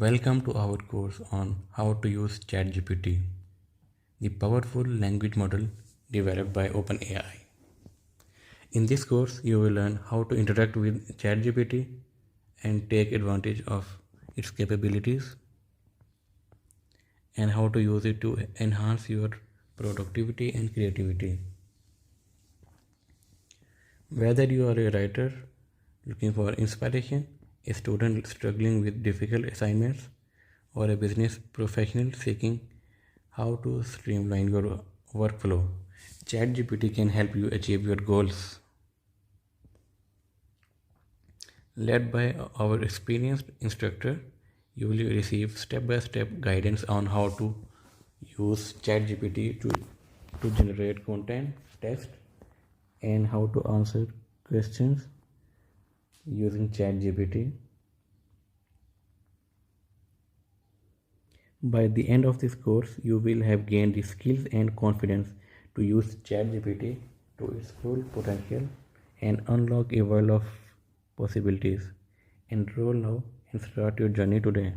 Welcome to our course on how to use ChatGPT, the powerful language model developed by OpenAI. In this course, you will learn how to interact with ChatGPT and take advantage of its capabilities and how to use it to enhance your productivity and creativity. Whether you are a writer looking for inspiration, a student struggling with difficult assignments, or a business professional seeking how to streamline your workflow, ChatGPT can help you achieve your goals. Led by our experienced instructor, you will receive step-by-step guidance on how to use ChatGPT to generate content, text, and how to answer questions using ChatGPT. By the end of this course, you will have gained the skills and confidence to use ChatGPT to its full potential and unlock a world of possibilities. Enroll now and start your journey today.